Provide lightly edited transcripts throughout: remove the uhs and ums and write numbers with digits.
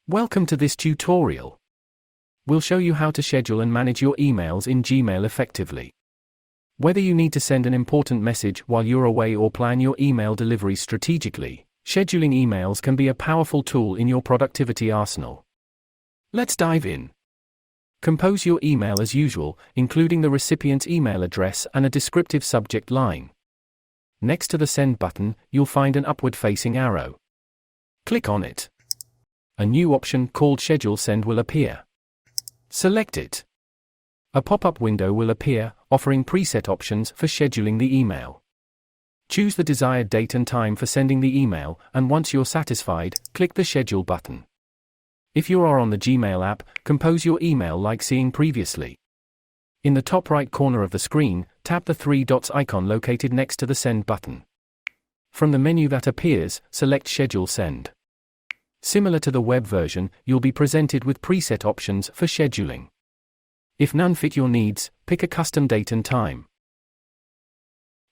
Welcome to this tutorial. We'll show you how to schedule and manage your emails in Gmail effectively. Whether you need to send an important message while you're away or plan your email delivery strategically, scheduling emails can be a powerful tool in your productivity arsenal. Let's dive in. Compose your email as usual, including the recipient's email address and a descriptive subject line. Next to the send button, you'll find an upward-facing arrow. Click on it. A new option called Schedule Send will appear. Select it. A pop-up window will appear, offering preset options for scheduling the email. Choose the desired date and time for sending the email, and once you're satisfied, click the Schedule button. If you are on the Gmail app, compose your email like seen previously. In the top right corner of the screen, tap the three dots icon located next to the Send button. From the menu that appears, select Schedule Send. Similar to the web version, you'll be presented with preset options for scheduling. If none fit your needs, pick a custom date and time.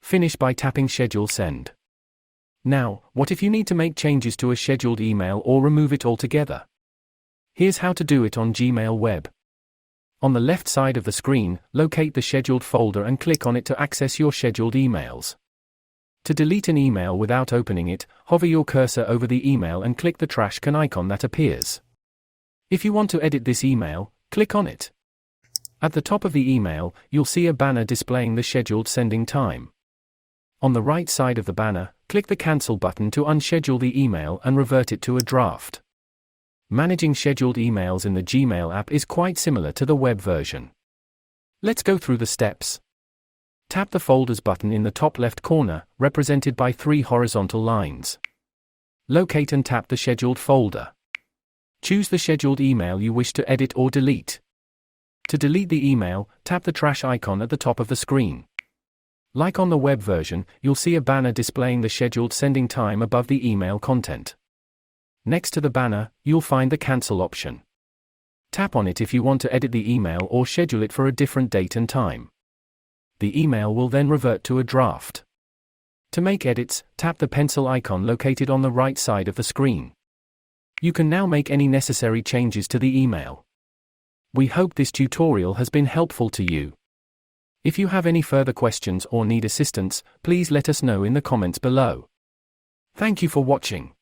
Finish by tapping Schedule Send. Now, what if you need to make changes to a scheduled email or remove it altogether? Here's how to do it on Gmail Web. On the left side of the screen, locate the Scheduled folder and click on it to access your scheduled emails. To delete an email without opening it, hover your cursor over the email and click the trash can icon that appears. If you want to edit this email, click on it. At the top of the email, you'll see a banner displaying the scheduled sending time. On the right side of the banner, click the Cancel button to unschedule the email and revert it to a draft. Managing scheduled emails in the Gmail app is quite similar to the web version. Let's go through the steps. Tap the Folders button in the top left corner, represented by three horizontal lines. Locate and tap the scheduled folder. Choose the scheduled email you wish to edit or delete. To delete the email, tap the trash icon at the top of the screen. Like on the web version, you'll see a banner displaying the scheduled sending time above the email content. Next to the banner, you'll find the Cancel option. Tap on it if you want to edit the email or schedule it for a different date and time. The email will then revert to a draft. To make edits, tap the pencil icon located on the right side of the screen. You can now make any necessary changes to the email. We hope this tutorial has been helpful to you. If you have any further questions or need assistance, please let us know in the comments below. Thank you for watching.